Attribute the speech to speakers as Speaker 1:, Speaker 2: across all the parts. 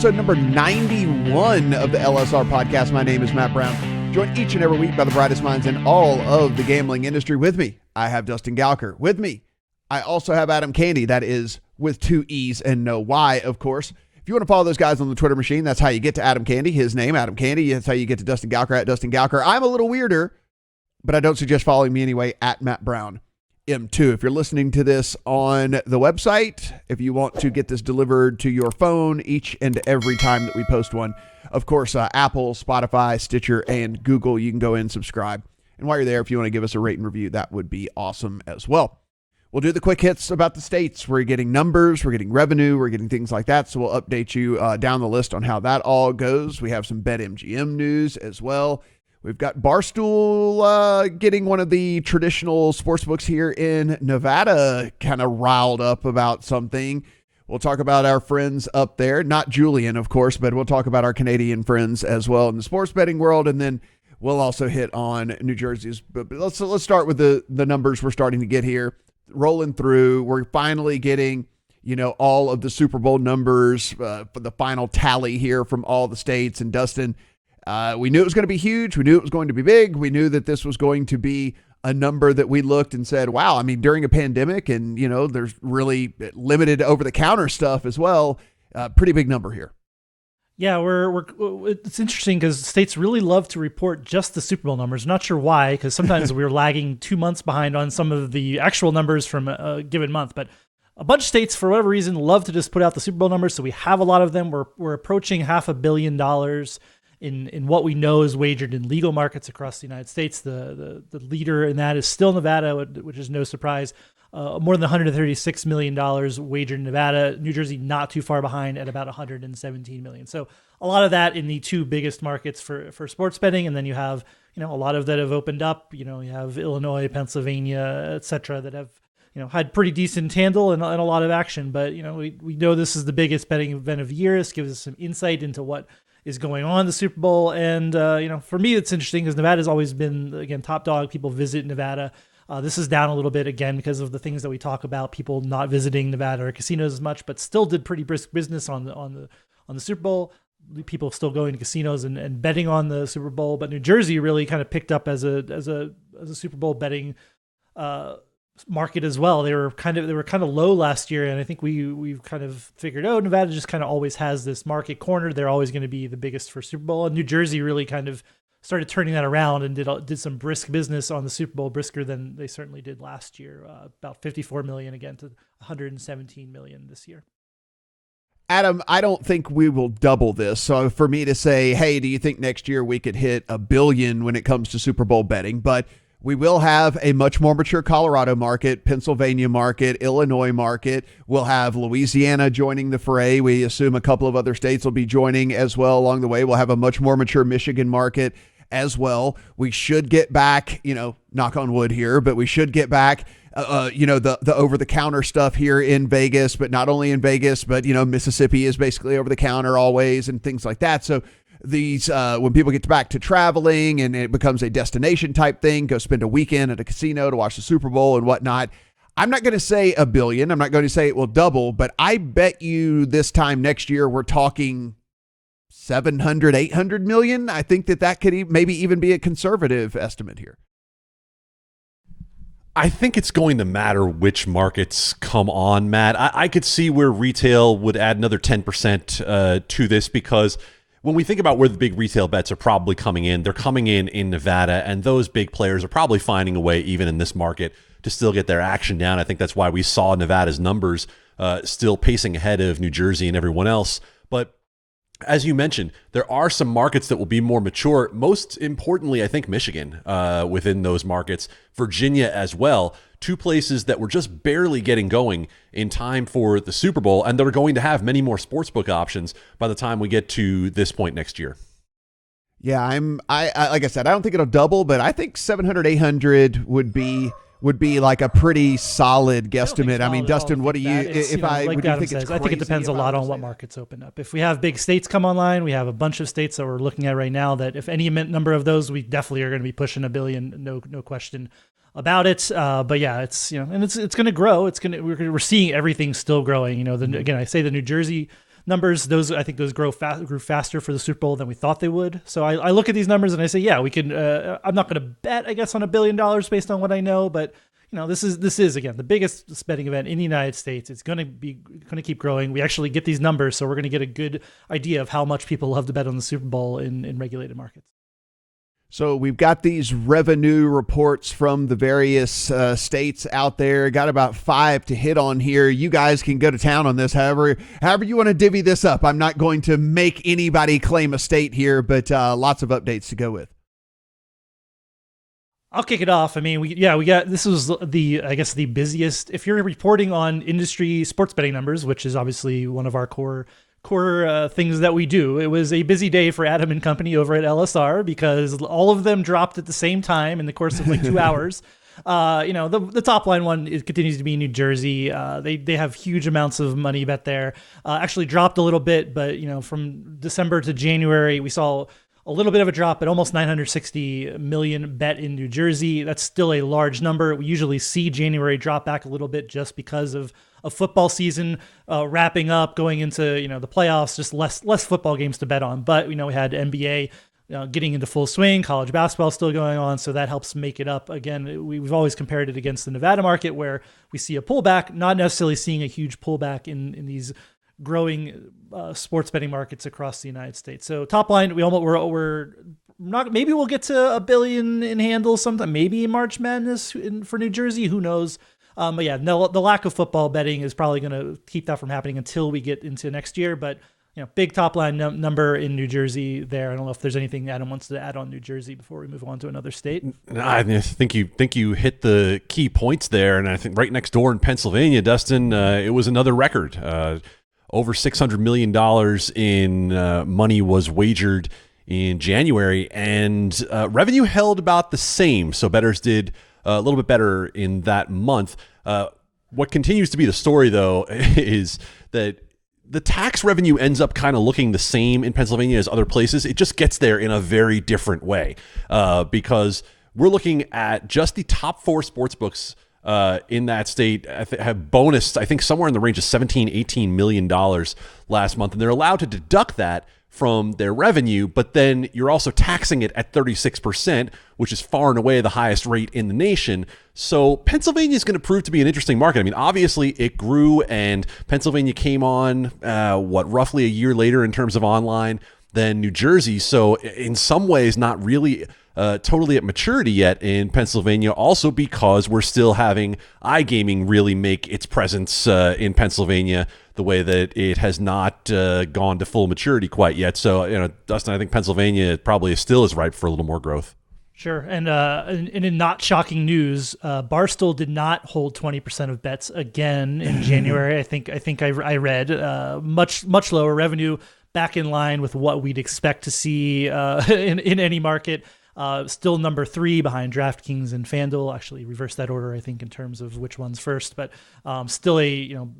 Speaker 1: episode number 91 of the LSR Podcast. My name is Matt Brown. Joined each and every week by the brightest minds in all of the gambling industry. With me, I have Dustin Gouker. With me, I also have Adam Candee. That is with two E's and no Y, of course. If you want to follow those guys on the Twitter machine, that's how you get to Adam Candee, his name, Adam Candee. That's how you get to Dustin Gouker, at Dustin Gouker. I'm a little weirder, but I don't suggest following me anyway, at Matt Brown M2. If you're listening to this on the website, if you want to get this delivered to your phone each and every time that we post one, of course, Apple, Spotify, Stitcher, and Google, you can go in and subscribe. And while you're there, if you want to give us a rate and review, that would be awesome as well. We'll do the quick hits about the states. We're getting numbers, we're getting revenue, we're getting things like that. So we'll update you down the list on how that all goes. We have some BetMGM news as well. We've got Barstool getting one of the traditional sports books here in Nevada kind of riled up about something. We'll talk about our friends up there, not Julian, of course, but we'll talk about our Canadian friends as well in the sports betting world. And then we'll also hit on New Jersey's. But let's start with the numbers we're starting to get here. Rolling through, we're finally getting, all of the Super Bowl numbers for the final tally here from all the states. And Dustin, we knew it was going to be huge. We knew it was going to be big. We knew that this was going to be a number that we looked and said, wow, I mean, during a pandemic and, there's really limited over-the-counter stuff as well. Pretty big number here.
Speaker 2: Yeah, it's interesting because states really love to report just the Super Bowl numbers. Not sure why, because sometimes we're lagging 2 months behind on some of the actual numbers from a given month. But a bunch of states, for whatever reason, love to just put out the Super Bowl numbers. So we have a lot of them. We're approaching $500 million in what we know is wagered in legal markets across the United States. The leader in that is still Nevada, which is no surprise. More than $136 million wagered in Nevada. New Jersey not too far behind at about $117 million. So a lot of that in the two biggest markets for sports betting. And then you have, a lot of that have opened up. You have Illinois, Pennsylvania, et cetera, that have, had pretty decent handle and a lot of action. But, we know this is the biggest betting event of the year. This gives us some insight into what is going on in the Super Bowl. And, for me, it's interesting because Nevada's always been, again, top dog. People visit Nevada. This is down a little bit again because of the things that we talk about, people not visiting Nevada or casinos as much, but still did pretty brisk business on the Super Bowl. People still going to casinos and betting on the Super Bowl, but New Jersey really kind of picked up as a Super Bowl betting market as well. They were kind of low last year, and I think we've kind of figured, Nevada just kind of always has this market corner. They're always going to be the biggest for Super Bowl, and New Jersey really kind of started turning that around and did some brisk business on the Super Bowl, brisker than they certainly did last year. About $54 million again to $117 million this year.
Speaker 1: Adam, I don't think we will double this. So for me to say, hey, do you think next year we could hit $1 billion when it comes to Super Bowl betting? But we will have a much more mature Colorado market, Pennsylvania market, Illinois market. We'll have Louisiana joining the fray. We assume a couple of other states will be joining as well along the way. We'll have a much more mature Michigan market as well. We should get back, knock on wood here, but we should get back, the over-the-counter stuff here in Vegas, but not only in Vegas, but, Mississippi is basically over-the-counter always and things like that. So these, when people get back to traveling and it becomes a destination type thing, go spend a weekend at a casino to watch the Super Bowl and whatnot. I'm not going to say $1 billion. I'm not going to say it will double, but I bet you this time next year, we're talking 700, 800 million. I think that could maybe even be a conservative estimate here.
Speaker 3: I think it's going to matter which markets come on, Matt. I could see where retail would add another 10% to this, because when we think about where the big retail bets are probably coming in, they're coming in Nevada, and those big players are probably finding a way, even in this market, to still get their action down. I think that's why we saw Nevada's numbers still pacing ahead of New Jersey and everyone else. But as you mentioned, there are some markets that will be more mature. Most importantly, I think Michigan within those markets, Virginia as well, two places that were just barely getting going in time for the Super Bowl, and they're going to have many more sportsbook options by the time we get to this point next year.
Speaker 1: Yeah, I like I said, I don't think it'll double, but I think 700, 800 would be like a pretty solid guesstimate. I mean, Dustin, what do you,
Speaker 2: like Adam says, I think it depends a lot on what markets open up. If we have big states come online, we have a bunch of states that we're looking at right now that if any number of those, we definitely are going to be pushing $1 billion. No question about it. But yeah, it's, and it's going to grow. We're seeing everything still growing. Again, I say the New Jersey numbers, I think those grew faster for the Super Bowl than we thought they would. So I look at these numbers and I say, yeah, we can. I'm not going to bet, I guess, on $1 billion based on what I know, but this is again the biggest betting event in the United States. It's going to keep growing. We actually get these numbers, so we're going to get a good idea of how much people love to bet on the Super Bowl in regulated markets.
Speaker 1: So we've got these revenue reports from the various states out there. Got about 5 to hit on here. You guys can go to town on this however you want to divvy this up. I'm not going to make anybody claim a state here, but lots of updates to go with.
Speaker 2: I'll kick it off. I mean, we got, this was the busiest, if you're reporting on industry sports betting numbers, which is obviously one of our core things that we do. It was a busy day for Adam and company over at LSR because all of them dropped at the same time in the course of like 2 hours. The top line one, it continues to be New Jersey. They have huge amounts of money bet there. Actually dropped a little bit, but from December to January, we saw a little bit of a drop at almost 960 million bet in New Jersey. That's still a large number. We usually see January drop back a little bit just because of a football season wrapping up, going into the playoffs, just less football games to bet on. But we had NBA getting into full swing, college basketball still going on, so that helps make it up. Again, we've always compared it against the Nevada market where we see a pullback, not necessarily seeing a huge pullback in these growing sports betting markets across the United States. So top line, we're not, maybe we'll get to $1 billion in handle sometime, maybe in March Madness for New Jersey, who knows. But yeah, no, the lack of football betting is probably going to keep that from happening until we get into next year. But big top line number in New Jersey there. I don't know if there's anything Adam wants to add on New Jersey before we move on to another state.
Speaker 3: I think you hit the key points there, and I think right next door in Pennsylvania, Dustin, it was another record. Over $600 million in money was wagered in January, and revenue held about the same. So bettors did a little bit better in that month. What continues to be the story, though, is that the tax revenue ends up kind of looking the same in Pennsylvania as other places. It just gets there in a very different way because we're looking at just the top 4 sports books in that state have bonused, I think, somewhere in the range of $17-18 million last month. And they're allowed to deduct that from their revenue, but then you're also taxing it at 36%, which is far and away the highest rate in the nation. So Pennsylvania is going to prove to be an interesting market. I mean, obviously it grew, and Pennsylvania came on, roughly a year later in terms of online than New Jersey. So in some ways, not really totally at maturity yet in Pennsylvania, also because we're still having iGaming really make its presence in Pennsylvania the way that it has not gone to full maturity quite yet. So, Dustin, I think Pennsylvania probably still is ripe for a little more growth.
Speaker 2: Sure. And in not shocking news, Barstool did not hold 20% of bets again in January. I think I read much lower revenue, back in line with what we'd expect to see in any market. Still number 3 behind DraftKings and FanDuel. Actually reversed that order, I think, in terms of which one's first, but still a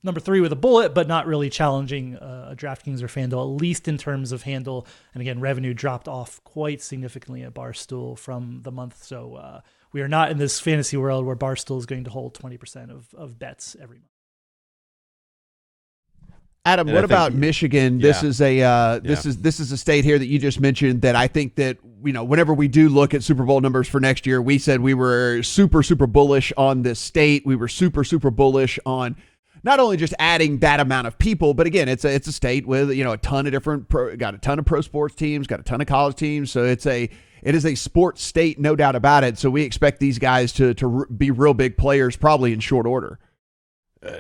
Speaker 2: number 3 with a bullet, but not really challenging DraftKings or FanDuel, at least in terms of handle. And again, revenue dropped off quite significantly at Barstool from the month. So we are not in this fantasy world where Barstool is going to hold 20% of bets every month.
Speaker 1: Adam, what about Michigan? This is a state here that you just mentioned that I think that, whenever we do look at Super Bowl numbers for next year, we said we were super bullish on this state. We were super bullish on not only just adding that amount of people, but again, it's a state with, a ton of different got a ton of pro sports teams, got a ton of college teams. So it is a sports state, no doubt about it. So we expect these guys to be real big players probably in short order.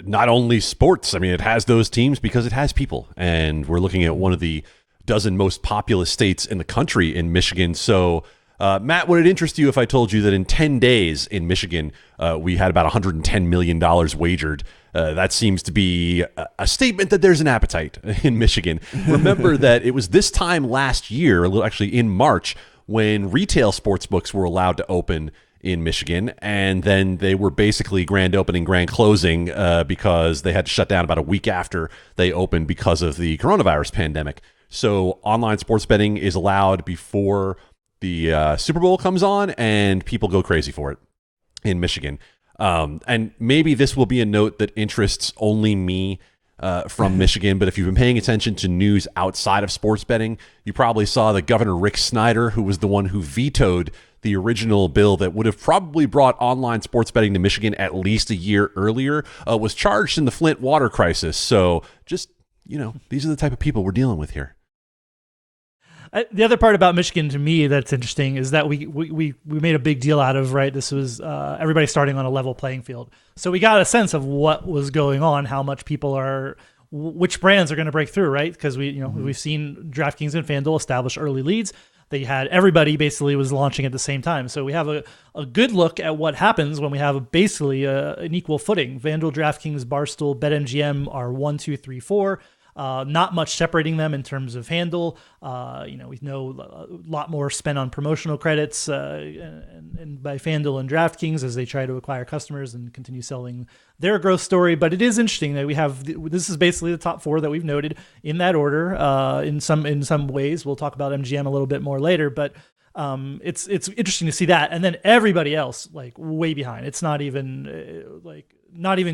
Speaker 3: Not only sports, I mean, it has those teams because it has people. And we're looking at one of the dozen most populous states in the country in Michigan. So, Matt, would it interest you if I told you that in 10 days in Michigan, we had about $110 million wagered? That seems to be a statement that there's an appetite in Michigan. Remember that it was this time last year, actually in March, when retail sports books were allowed to open in Michigan, and then they were basically grand opening, grand closing because they had to shut down about a week after they opened because of the coronavirus pandemic. So online sports betting is allowed before the Super Bowl comes on, and people go crazy for it in Michigan. And maybe this will be a note that interests only me from Michigan. But if you've been paying attention to news outside of sports betting, you probably saw that Governor Rick Snyder, who was the one who vetoed the original bill that would have probably brought online sports betting to Michigan at least a year earlier, was charged in the Flint water crisis. So just, these are the type of people we're dealing with here.
Speaker 2: The other part about Michigan to me that's interesting is that we made a big deal out of, right? This was everybody starting on a level playing field. So we got a sense of what was going on, how much which brands are going to break through, right? Because we've seen DraftKings and FanDuel establish early leads. They had everybody basically was launching at the same time. So we have a good look at what happens when we have basically an equal footing. FanDuel, DraftKings, Barstool, BetMGM are 1, 2, 3, 4. Not much separating them in terms of handle. We know a lot more spent on promotional credits and by FanDuel and DraftKings as they try to acquire customers and continue selling their growth story. But it is interesting that we have this is basically the top 4 that we've noted in that order. In some ways, we'll talk about MGM a little bit more later, but it's interesting to see that, and then everybody else like way behind. It's not even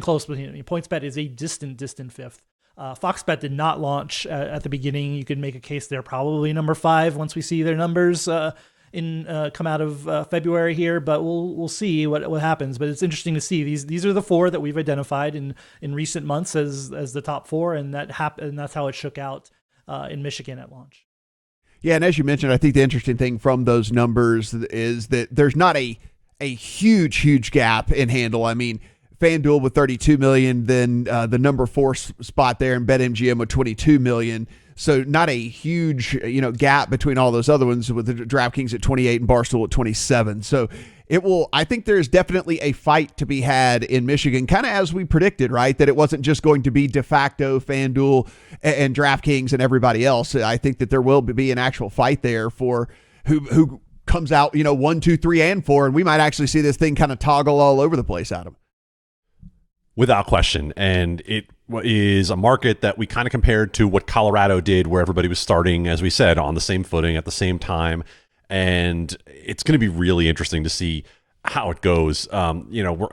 Speaker 2: close. But PointsBet is a distant fifth. FoxBet did not launch at the beginning. You could make a case they're probably number 5 once we see their numbers come out of February here, but we'll see what happens. But it's interesting to see these are the 4 that we've identified in recent months as the top 4, and that's how it shook out in Michigan at launch.
Speaker 1: Yeah, and as you mentioned, I think the interesting thing from those numbers is that there's not a huge gap in handle. I mean, FanDuel with 32 million, then the number 4 spot there in BetMGM with 22 million. So not a huge gap between all those other ones, with the DraftKings at 28 and Barstool at 27. So I think there's definitely a fight to be had in Michigan, kind of as we predicted, right? That it wasn't just going to be de facto FanDuel and DraftKings and everybody else. I think that there will be an actual fight there for who comes out, 1, 2, 3, and 4, and we might actually see this thing kind of toggle all over the place, Adam.
Speaker 3: Without question. And it is a market that we kind of compared to what Colorado did, where everybody was starting, as we said, on the same footing at the same time. And it's going to be really interesting to see how it goes. I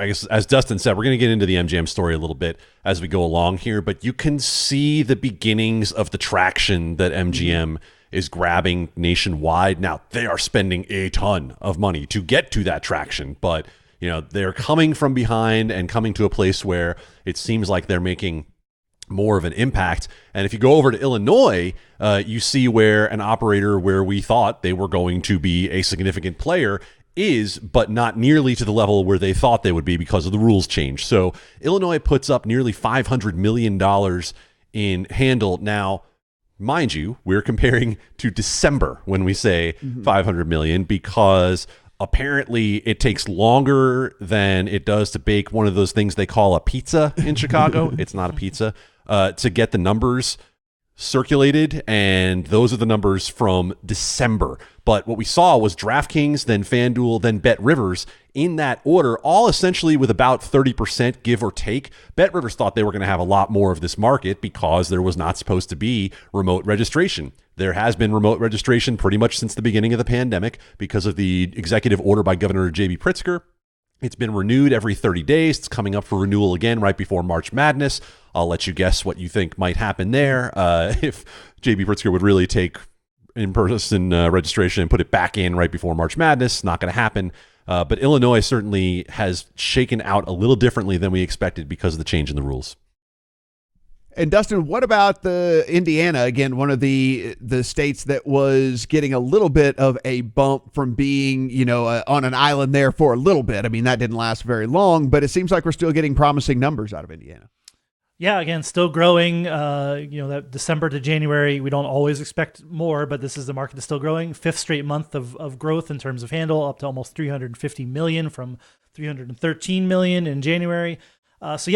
Speaker 3: guess, as Dustin said, we're going to get into the MGM story a little bit as we go along here, but you can see the beginnings of the traction that MGM is grabbing nationwide. Now, they are spending a ton of money to get to that traction, but they're coming from behind and coming to a place where it seems like they're making more of an impact. And if you go over to Illinois, you see where an operator where we thought they were going to be a significant player is, but not nearly to the level where they thought they would be because of the rules change. So Illinois puts up nearly $500 million in handle. Now, mind you, we're comparing to December when we say 500 million, because apparently it takes longer than it does to bake one of those things they call a pizza in Chicago. It's not a pizza, to get the numbers circulated. And those are the numbers from December. But what we saw was DraftKings, then FanDuel, then BetRivers in that order, all essentially with about 30% give or take. BetRivers thought they were going to have a lot more of this market because there was not supposed to be remote registration. There has been remote registration pretty much since the beginning of the pandemic because of the executive order by Governor J.B. Pritzker. It's been renewed every 30 days. It's coming up for renewal again right before March Madness. I'll let you guess what you think might happen there. If J.B. Pritzker would really take in-person registration and put it back in right before March Madness, not going to happen. But Illinois certainly has shaken out a little differently than we expected because of the change in the rules.
Speaker 1: And Dustin, what about the Indiana? Again, one of the states that was getting a little bit of a bump from being, on an island there for a little bit. I mean, that didn't last very long, but it seems like we're still getting promising numbers out of Indiana.
Speaker 2: Yeah, again, still growing. That December to January, we don't always expect more, but this is the market that's still growing. 5th straight month of growth in terms of handle, up to almost 350 million from 313 million in January. It's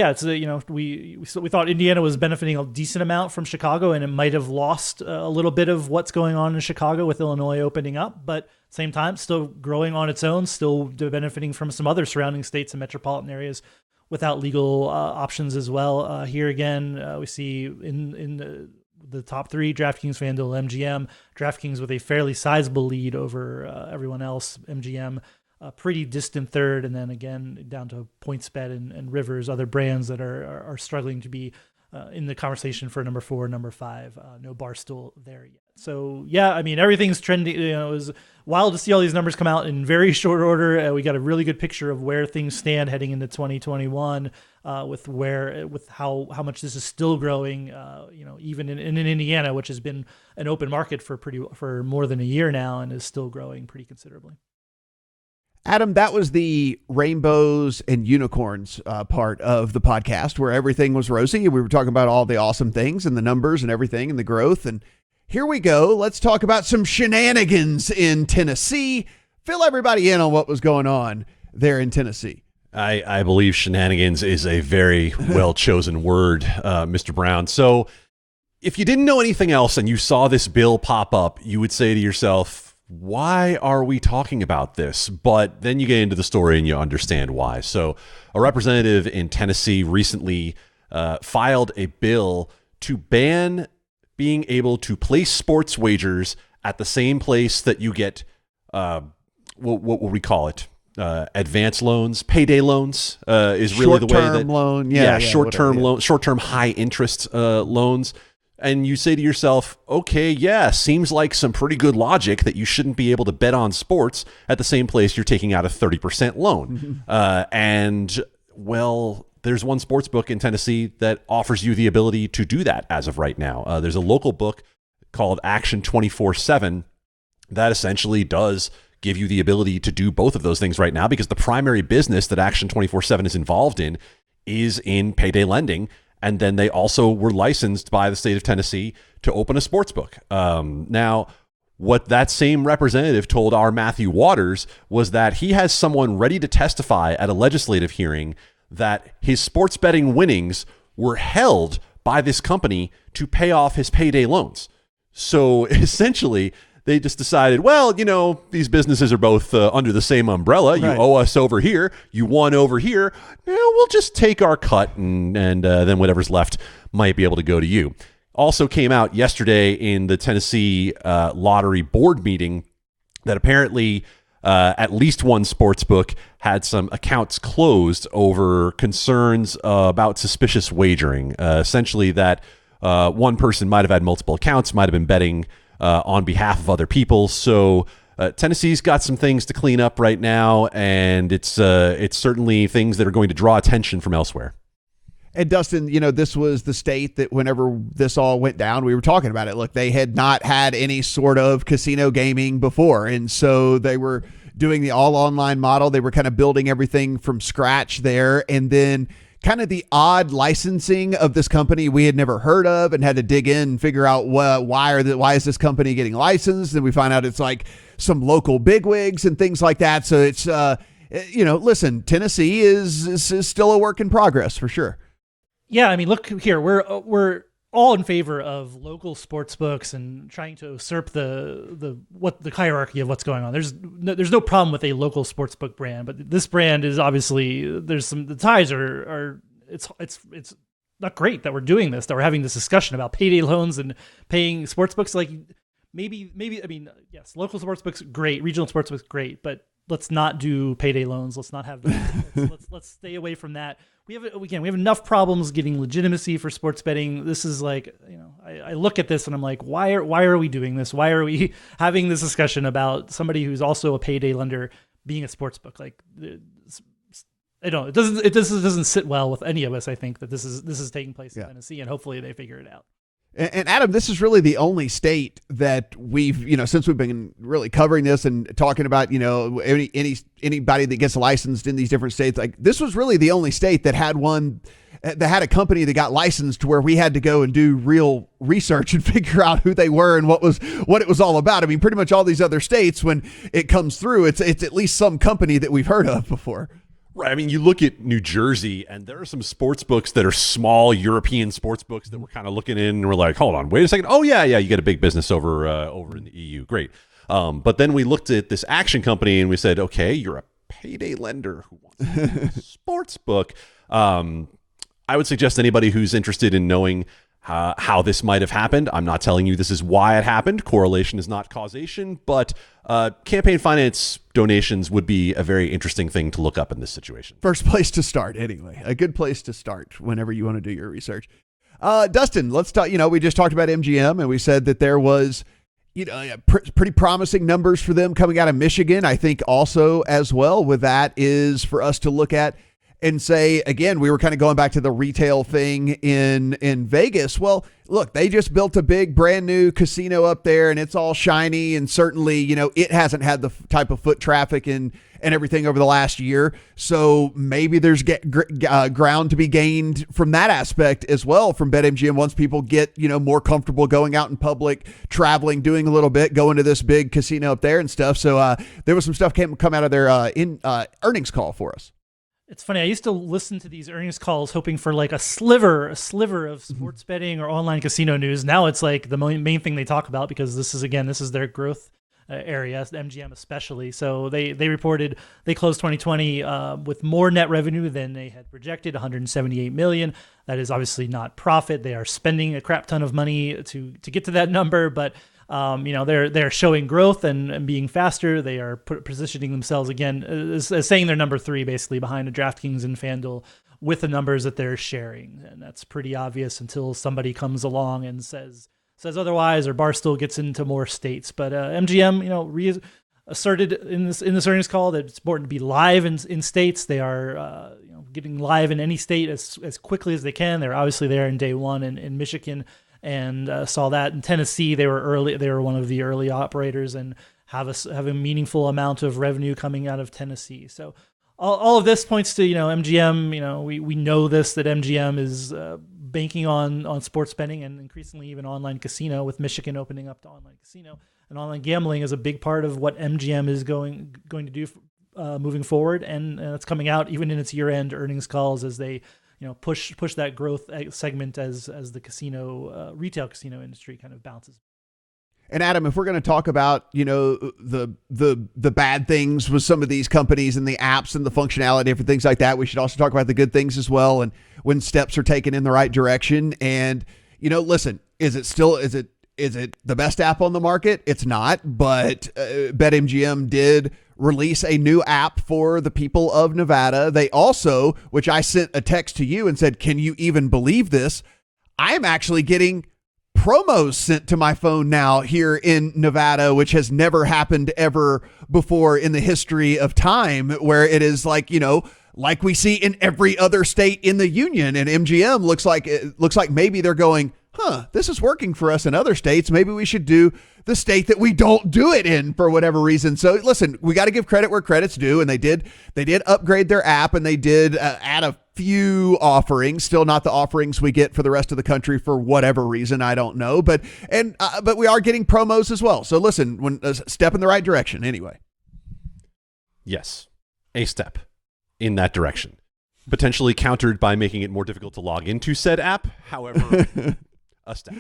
Speaker 2: we thought Indiana was benefiting a decent amount from Chicago, and it might have lost a little bit of what's going on in Chicago with Illinois opening up, but same time still growing on its own, still benefiting from some other surrounding states and metropolitan areas without legal options as well. Here again, we see in the top 3, DraftKings, FanDuel, MGM. DraftKings with a fairly sizable lead over everyone else. MGM a pretty distant third, and then again down to PointsBet and Rivers, other brands that are struggling to be in the conversation for number 4, number 5. No Barstool there yet. So yeah, I mean, everything's trending. It was wild to see all these numbers come out in very short order. We got a really good picture of where things stand heading into 2021, with how much this is still growing. Even in Indiana, which has been an open market for more than a year now, and is still growing pretty considerably.
Speaker 1: Adam, that was the rainbows and unicorns part of the podcast where everything was rosy. We were talking about all the awesome things and the numbers and everything and the growth. And here we go. Let's talk about some shenanigans in Tennessee. Fill everybody in on what was going on there in Tennessee.
Speaker 3: I believe shenanigans is a very well-chosen word, Mr. Brown. So if you didn't know anything else and you saw this bill pop up, you would say to yourself, why are we talking about this? But then you get into the story and you understand why. So a representative in Tennessee recently filed a bill to ban being able to place sports wagers at the same place that you get, what would we call it? Advance loans, payday loans is really the way that
Speaker 1: short-term loan.
Speaker 3: Short-term loan, short-term high interest loans. And you say to yourself, okay, yeah, seems like some pretty good logic that you shouldn't be able to bet on sports at the same place you're taking out a 30% loan. And well, there's one sports book in Tennessee that offers you the ability to do that as of right now. There's a local book called Action 24/7 that essentially does give you the ability to do both of those things right now, because the primary business that Action 24/7 is involved in is in payday lending. And then they also were licensed by the state of Tennessee to open a sports book. Now, what that same representative told our Matthew Waters was that he has someone ready to testify at a legislative hearing that his sports betting winnings were held by this company to pay off his payday loans. So essentially, they just decided, well, these businesses are both under the same umbrella. You owe us over here. You won over here. We'll just take our cut, and then whatever's left might be able to go to you. Also came out yesterday in the Tennessee Lottery Board meeting that apparently at least one sports book had some accounts closed over concerns about suspicious wagering. Essentially that one person might have had multiple accounts, might have been betting on behalf of other people. So Tennessee's got some things to clean up right now, and it's certainly things that are going to draw attention from elsewhere.
Speaker 1: And Dustin, this was the state that whenever this all went down, we were talking about it. Look, they had not had any sort of casino gaming before. And so they were doing the all online model. They were kind of building everything from scratch there. And then kind of the odd licensing of this company we had never heard of and had to dig in and figure out why is this company getting licensed. And we find out it's like some local bigwigs and things like that. So it's, listen, Tennessee is still a work in progress for sure.
Speaker 2: Yeah. I mean, look here, we're all in favor of local sports books and trying to usurp the hierarchy of what's going on. There's no problem with a local sports book brand, but this brand is obviously the ties are it's not great that we're doing this, that we're having this discussion about payday loans and paying sports books. Like maybe I mean, yes, local sports books great, regional sports books great, but let's not do payday loans. Let's not have that. let's stay away from that. We have enough problems getting legitimacy for sports betting. This is like, I look at this and I'm like, why are we doing this? Why are we having this discussion about somebody who's also a payday lender being a sports book? Like, I don't. It doesn't sit well with any of us. I think that this is taking place in Tennessee, and hopefully they figure it out.
Speaker 1: And Adam, this is really the only state that we've, since we've been really covering this and talking about, anybody that gets licensed in these different states, like this was really the only state that had a company that got licensed to where we had to go and do real research and figure out who they were and what it was all about. I mean, pretty much all these other states, when it comes through, it's at least some company that we've heard of before.
Speaker 3: Right. I mean, you look at New Jersey, and there are some sports books that are small European sports books that we're kind of looking in, and we're like, hold on, wait a second. Oh, yeah, you get a big business over in the EU. Great. But then we looked at this Action company, and we said, okay, you're a payday lender who wants a sports book. I would suggest anybody who's interested in knowing how this might have happened. I'm not telling you this is why it happened. Correlation is not causation, but campaign finance donations would be a very interesting thing to look up in this situation.
Speaker 1: First place to start, anyway. A good place to start whenever you want to do your research. Dustin, let's talk. We just talked about MGM, and we said that there was, pretty promising numbers for them coming out of Michigan. I think also as well with that is for us to look at and say, again, we were kind of going back to the retail thing in Vegas. Well, look, they just built a big brand new casino up there and it's all shiny. And certainly, it hasn't had the type of foot traffic and everything over the last year. So maybe there's ground to be gained from that aspect as well from BetMGM once people get, more comfortable going out in public, traveling, doing a little bit, going to this big casino up there and stuff. So there was some stuff come out of their earnings call for us.
Speaker 2: It's funny. I used to listen to these earnings calls hoping for like a sliver of sports betting or online casino news. Now it's like the main thing they talk about because this is their growth area, MGM especially. So they reported they closed 2020 with more net revenue than they had projected, 178 million. That is obviously not profit. They are spending a crap ton of money to get to that number, but they're showing growth and being faster. They are positioning themselves again as saying they're number 3 basically behind the DraftKings and FanDuel with the numbers that they're sharing, and that's pretty obvious until somebody comes along and says otherwise, or Barstool gets into more states. But MGM, asserted in this earnings call that it's important to be live in states. They are getting live in any state as quickly as they can. They're obviously there in day one in Michigan. And saw that in Tennessee, they were early. They were one of the early operators and have a meaningful amount of revenue coming out of Tennessee. So all of this points to MGM. We know this, that MGM is banking on sports betting and increasingly even online casino, with Michigan opening up to online casino, and online gambling is a big part of what MGM is going to do moving forward, and it's coming out even in its year-end earnings calls as they push that growth segment as the casino retail casino industry kind of bounces.
Speaker 1: And Adam, if we're going to talk about, the bad things with some of these companies and the apps and the functionality, different things like that, we should also talk about the good things as well. And when steps are taken in the right direction. And, listen, is it the best app on the market? It's not, but BetMGM did release a new app for the people of Nevada. They also, which I sent a text to you and said, can you even believe this? I'm actually getting promos sent to my phone now here in Nevada, which has never happened ever before in the history of time, where it is like, like we see in every other state in the union. And MGM looks like maybe they're going, this is working for us in other states. Maybe we should do the state that we don't do it in for whatever reason. So listen, we got to give credit where credit's due. And they did upgrade their app, and they did add a few offerings, still not the offerings we get for the rest of the country for whatever reason. I don't know, but we are getting promos as well. So listen, step in the right direction anyway.
Speaker 3: Yes. A step in that direction, potentially countered by making it more difficult to log into said app. However, a step.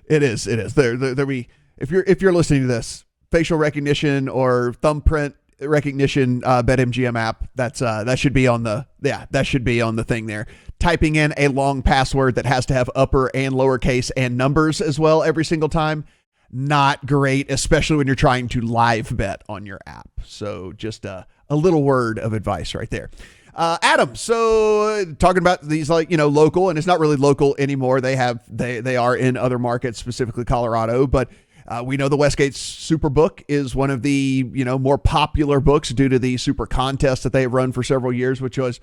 Speaker 1: It is. If you're listening to this, facial recognition or thumbprint recognition, BetMGM app, that should be on the thing there. Typing in a long password that has to have upper and lowercase and numbers as well every single time, not great, especially when you're trying to live bet on your app. So just a little word of advice right there. Adam, so talking about these local, and it's not really local anymore. They are in other markets, specifically Colorado, but we know the Westgate SuperBook is one of the more popular books due to the Super Contest that they've run for several years, which was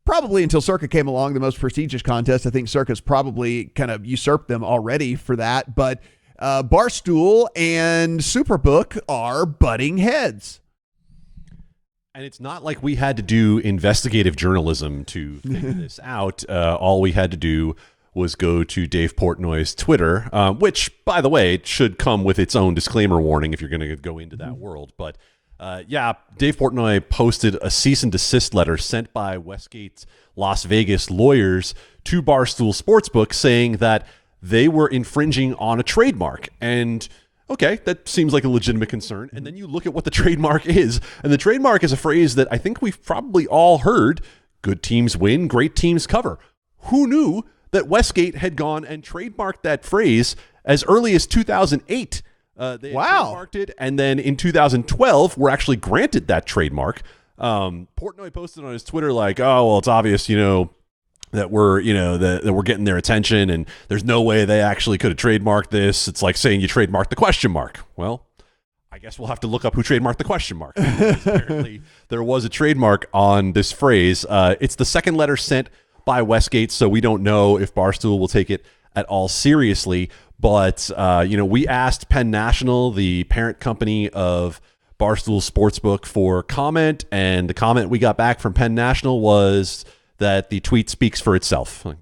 Speaker 1: probably, until Circa came along, the most prestigious contest. I think Circa's probably kind of usurped them already for that, but Barstool and SuperBook are butting heads.
Speaker 3: And it's not like we had to do investigative journalism to figure this out. All we had to do was go to Dave Portnoy's Twitter, which, by the way, should come with its own disclaimer warning if you're going to go into that world. But Dave Portnoy posted a cease and desist letter sent by Westgate's Las Vegas lawyers to Barstool Sportsbook saying that they were infringing on a trademark. And okay, that seems like a legitimate concern. And then you look at what the trademark is, and the trademark is a phrase that I think we've probably all heard: good teams win, great teams cover. Who knew that Westgate had gone and trademarked that phrase as early as 2008? They had trademarked it, and then in 2012 were actually granted that trademark. Portnoy posted on his Twitter like, oh, well, it's obvious, that we're, that we're getting their attention, and there's no way they actually could have trademarked this. It's like saying you trademarked the question mark. Well, I guess we'll have to look up who trademarked the question mark. Apparently, there was a trademark on this phrase. It's the second letter sent by Westgate, so we don't know if Barstool will take it at all seriously. But, we asked Penn National, the parent company of Barstool Sportsbook, for comment, and the comment we got back from Penn National was that the tweet speaks for itself. Like,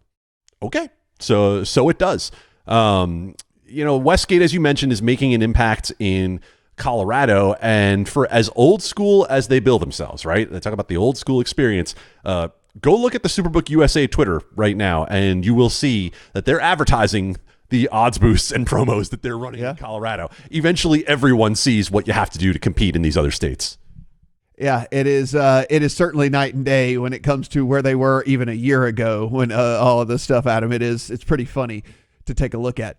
Speaker 3: okay, so it does. Westgate, as you mentioned, is making an impact in Colorado, and for as old school as they bill themselves, right? They talk about the old school experience. Go look at the SuperBook USA Twitter right now, and you will see that they're advertising the odds boosts and promos that they're running in Colorado. Eventually, everyone sees what you have to do to compete in these other states.
Speaker 1: Yeah, it is certainly night and day when it comes to where they were even a year ago when all of this stuff, Adam. It's pretty funny to take a look at.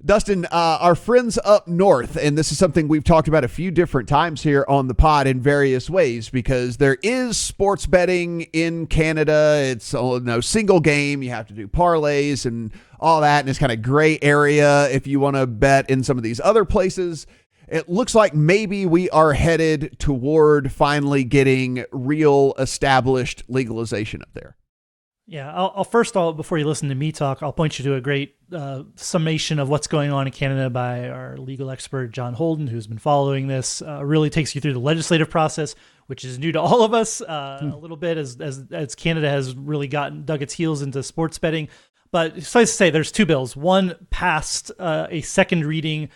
Speaker 1: Dustin, our friends up north, and this is something we've talked about a few different times here on the pod in various ways, because there is sports betting in Canada. It's no single game. You have to do parlays and all that, and it's kind of gray area if you want to bet in some of these other places. It looks like maybe we are headed toward finally getting real established legalization up there.
Speaker 2: Yeah, I'll first, before you listen to me talk, I'll point you to a great summation of what's going on in Canada by our legal expert, John Holden, who's been following this. Really takes you through the legislative process, which is new to all of us a little bit as Canada has really dug its heels into sports betting. But suffice to say, there's two bills. One passed a second reading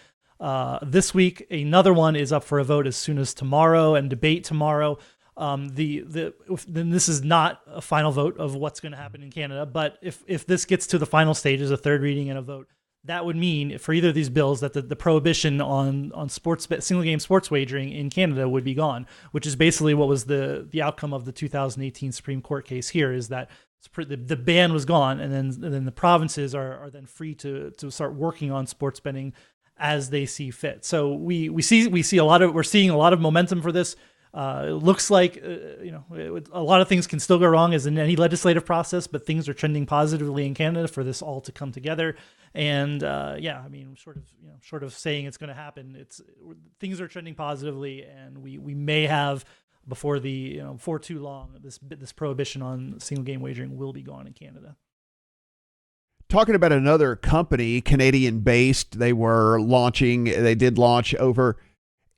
Speaker 2: this week. Another one is up for a vote as soon as tomorrow and debate tomorrow. Then this is not a final vote of what's going to happen in Canada, but if this gets to the final stage as a third reading and a vote, that would mean for either of these bills that the prohibition on single game sports wagering in Canada would be gone, which is basically what was the outcome of the 2018 Supreme Court case here, is that the ban was gone, and then the provinces are then free to start working on sports betting as they see fit. So we're seeing a lot of momentum for this. It looks like a lot of things can still go wrong as in any legislative process, but things are trending positively in Canada for this all to come together. And short of saying it's going to happen, things are trending positively, and we may have before too long this prohibition on single game wagering will be gone in Canada.
Speaker 1: Talking about another company, Canadian based, they did launch over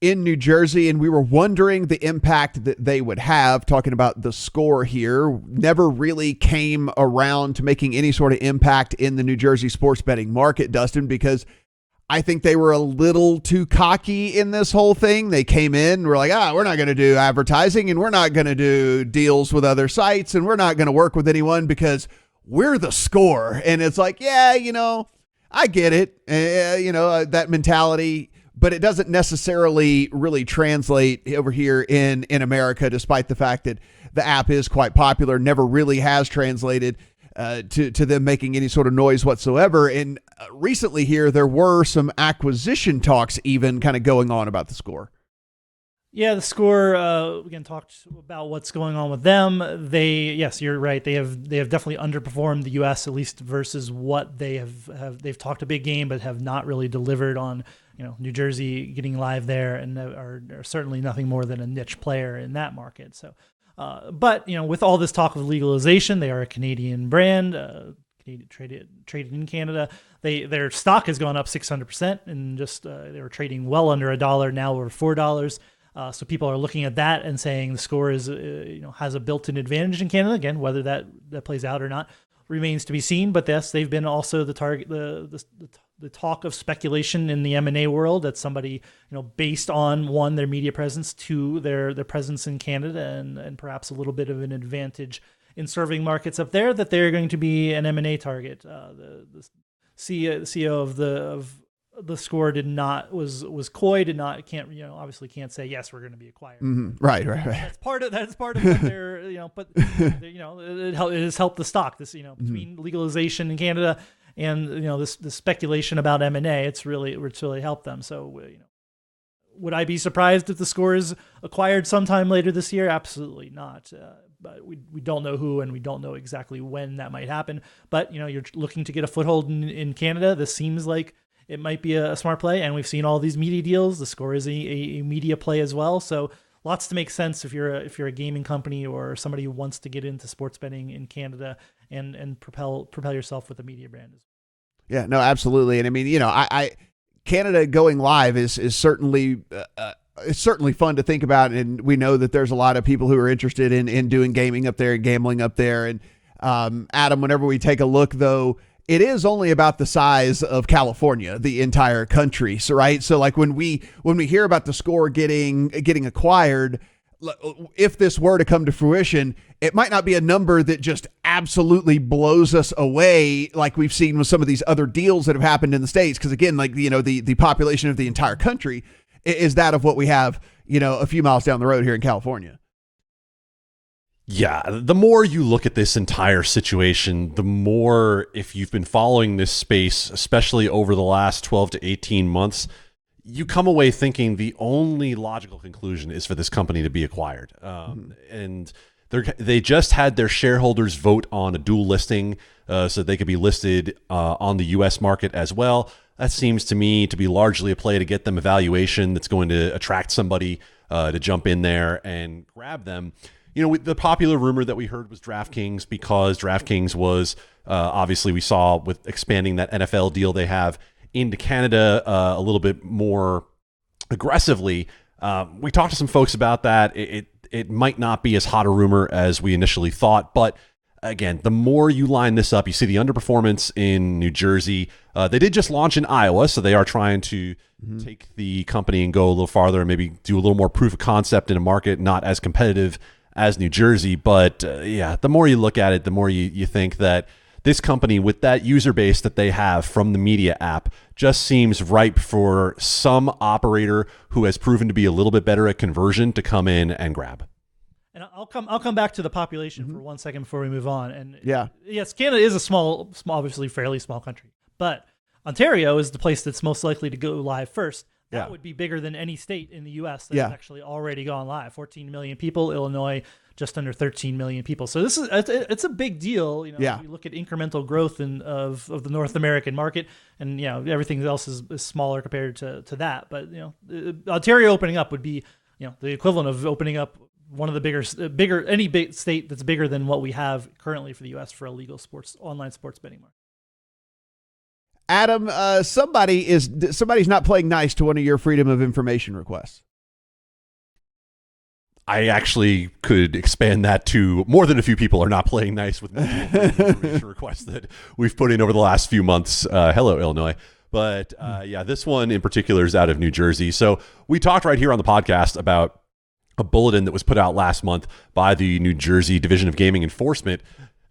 Speaker 1: in New Jersey, and we were wondering the impact that they would have. Talking about theScore here, never really came around to making any sort of impact in the New Jersey sports betting market, Dustin, because I think they were a little too cocky in this whole thing. They came in and were like, we're not going to do advertising, and we're not going to do deals with other sites, and we're not going to work with anyone because we're theScore. And it's like, I get it, that mentality, but it doesn't necessarily really translate over here in America, despite the fact that the app is quite popular, never really has translated to them making any sort of noise whatsoever. And recently here, there were some acquisition talks even kind of going on about theScore.
Speaker 2: Yeah, theScore, again, talked about what's going on with them. Yes, you're right. They have definitely underperformed the U.S., at least versus what they've talked a big game, but have not really delivered on, New Jersey getting live there, and are certainly nothing more than a niche player in that market. So, but with all this talk of legalization, they are a Canadian brand, traded in Canada. Their stock has gone up 600%, and just they were trading well under $1, now over $4. So people are looking at that and saying theScore is, has a built-in advantage in Canada. Again, whether that plays out or not remains to be seen. But yes, they've been also the target, the talk of speculation in the M&A world, that somebody, based on one, their media presence, two, their presence in Canada, and perhaps a little bit of an advantage in serving markets up there, that they're going to be an M&A target. The CEO of theScore was coy, obviously can't say yes, we're going to be acquired.
Speaker 1: Mm-hmm. Right.
Speaker 2: That's part of what they're but it has helped the stock. This between legalization in Canada and this speculation about M&A, it's really helped them. So would I be surprised if theScore is acquired sometime later this year? Absolutely not. but we don't know who, and we don't know exactly when that might happen. But you're looking to get a foothold in Canada. This seems like it might be a smart play, and we've seen all these media deals. theScore is a media play as well, so lots to make sense if you're a gaming company or somebody who wants to get into sports betting in Canada and propel yourself with a media brand.
Speaker 1: Yeah, no, absolutely. And I mean, I Canada going live is certainly it's certainly fun to think about, and we know that there's a lot of people who are interested in doing gaming up there and gambling up there. And Adam, whenever we take a look, though, it is only about the size of California, the entire country. So right, so like when we hear about theScore getting acquired, if this were to come to fruition, it might not be a number that just absolutely blows us away like we've seen with some of these other deals that have happened in the States. Because again, like the population of the entire country is that of what we have, a few miles down the road here in California.
Speaker 3: Yeah, the more you look at this entire situation, the more, if you've been following this space, especially over the last 12 to 18 months, you come away thinking the only logical conclusion is for this company to be acquired. And they just had their shareholders vote on a dual listing so they could be listed on the U.S. market as well. That seems to me to be largely a play to get them a valuation that's going to attract somebody to jump in there and grab them. The popular rumor that we heard was DraftKings, because DraftKings was obviously, we saw with expanding that NFL deal they have into Canada a little bit more aggressively. We talked to some folks about that. It might not be as hot a rumor as we initially thought, but again, the more you line this up, you see the underperformance in New Jersey. They did just launch in Iowa, so they are trying to take the company and go a little farther and maybe do a little more proof of concept in a market not as competitive as New Jersey. But the more you look at it, the more you think that this company, with that user base that they have from the media app, just seems ripe for some operator who has proven to be a little bit better at conversion to come in and grab.
Speaker 2: And I'll come back to the population for 1 second before we move on. And yes, Canada is a small, obviously fairly small country, but Ontario is the place that's most likely to go live first. That would be bigger than any state in the U.S. that has actually already gone live. 14 million people. Illinois, just under 13 million people. So it's a big deal. If you look at incremental growth of the North American market, and everything else is smaller compared to that. But Ontario opening up would be the equivalent of opening up one of the bigger any big state that's bigger than what we have currently for the U.S. for a legal online sports betting market.
Speaker 1: Adam, somebody's not playing nice to one of your freedom of information requests.
Speaker 3: I actually could expand that to more than a few people are not playing nice with multiple information requests that we've put in over the last few months. Hello, Illinois. But this one in particular is out of New Jersey. So we talked right here on the podcast about a bulletin that was put out last month by the New Jersey Division of Gaming Enforcement,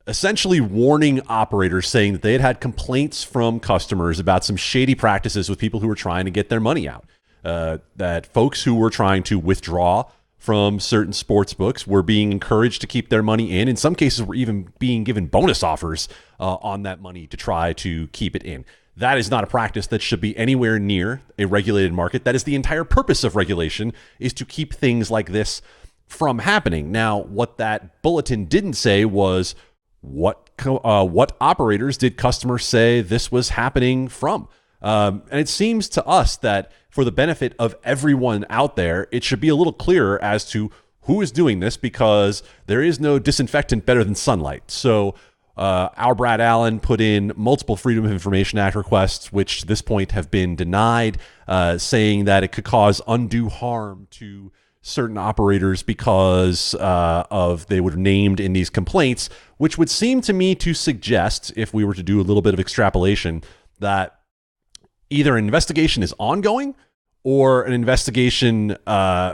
Speaker 3: essentially warning operators, saying that they had complaints from customers about some shady practices with people who were trying to get their money out. That folks who were trying to withdraw from certain sports books were being encouraged to keep their money in. In some cases, were even being given bonus offers on that money to try to keep it in. That is not a practice that should be anywhere near a regulated market. That is the entire purpose of regulation, is to keep things like this from happening. Now, what that bulletin didn't say was what operators did customers say this was happening from. And it seems to us that for the benefit of everyone out there, it should be a little clearer as to who is doing this, because there is no disinfectant better than sunlight. So our Brad Allen put in multiple Freedom of Information Act requests, which to this point have been denied, saying that it could cause undue harm to certain operators because they were named in these complaints, which would seem to me to suggest, if we were to do a little bit of extrapolation, that either an investigation is ongoing or an investigation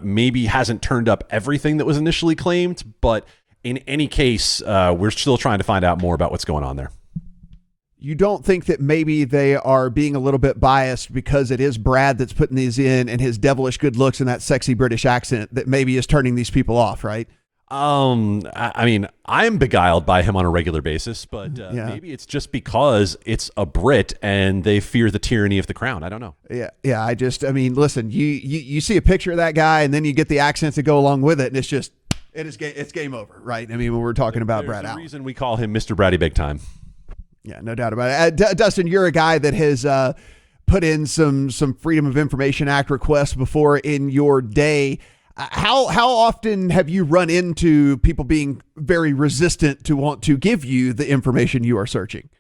Speaker 3: maybe hasn't turned up everything that was initially claimed. But in any case, we're still trying to find out more about what's going on there.
Speaker 1: You don't think that maybe they are being a little bit biased because it is Brad that's putting these in, and his devilish good looks and that sexy British accent that maybe is turning these people off, right?
Speaker 3: I mean, I'm beguiled by him on a regular basis, but maybe it's just because it's a Brit and they fear the tyranny of the crown. I don't know.
Speaker 1: Yeah. Listen, you see a picture of that guy and then you get the accents that go along with it, and It's game over, right? I mean, when we're talking about Brad Allen.
Speaker 3: There's a reason we call him Mr. Braddy Big Time.
Speaker 1: Yeah, no doubt about it. Dustin, you're a guy that has put in some Freedom of Information Act requests before in your day. How often have you run into people being very resistant to want to give you the information you are searching?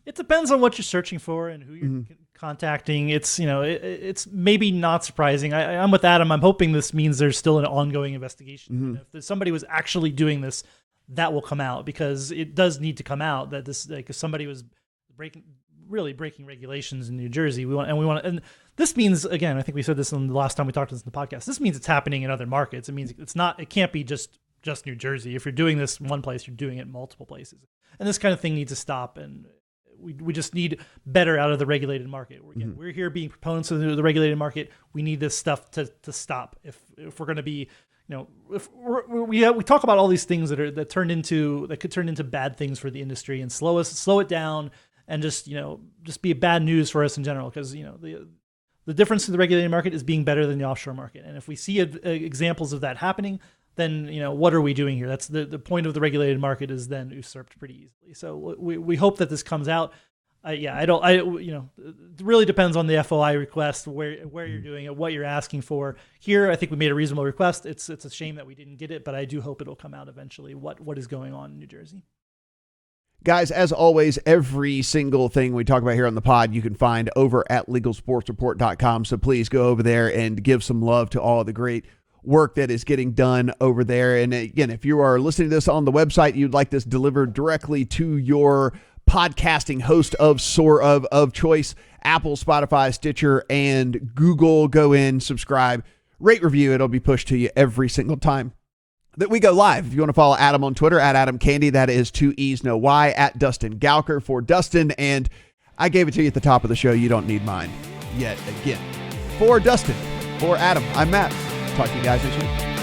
Speaker 2: It depends on what you're searching for and who you're contacting. It's, it's maybe not surprising. I'm with Adam. I'm hoping this means there's still an ongoing investigation. If somebody was actually doing this, that will come out, because it does need to come out that this, like, if somebody was breaking regulations in New Jersey, and this means, again, I think we said this the last time we talked about this in the podcast, this means it's happening in other markets. It means it can't be just New Jersey. If you're doing this in one place, you're doing it in multiple places. And this kind of thing needs to stop. And we just need better out of the regulated market. We're here being proponents of the regulated market. We need this stuff to stop. If we're going to be, if we talk about all these things that could turn into bad things for the industry, and slow it down, and just be bad news for us in general. Because the difference in the regulated market is being better than the offshore market. And if we see examples of that happening, then what are we doing here? That's the point of the regulated market, is then usurped pretty easily. So we hope that this comes out. It really depends on the FOI request, where you're doing it, what you're asking for. Here, I think we made a reasonable request. It's a shame that we didn't get it, but I do hope it'll come out eventually. What is going on in New Jersey?
Speaker 1: Guys, as always, every single thing we talk about here on the pod, you can find over at LegalSportsReport.com. So please go over there and give some love to all of the great work that is getting done over there. And again, if you are listening to this on the website, you'd like this delivered directly to your podcasting host of choice, Apple, Spotify, Stitcher, and Google. Go in, subscribe, rate, review. It'll be pushed to you every single time that we go live. If you want to follow Adam on Twitter, at Adam Candee, that is 2 E's, no Y, at Dustin Gouker for Dustin. And I gave it to you at the top of the show. You don't need mine yet again. For Dustin, for Adam, I'm Matt. Talk to you guys next week.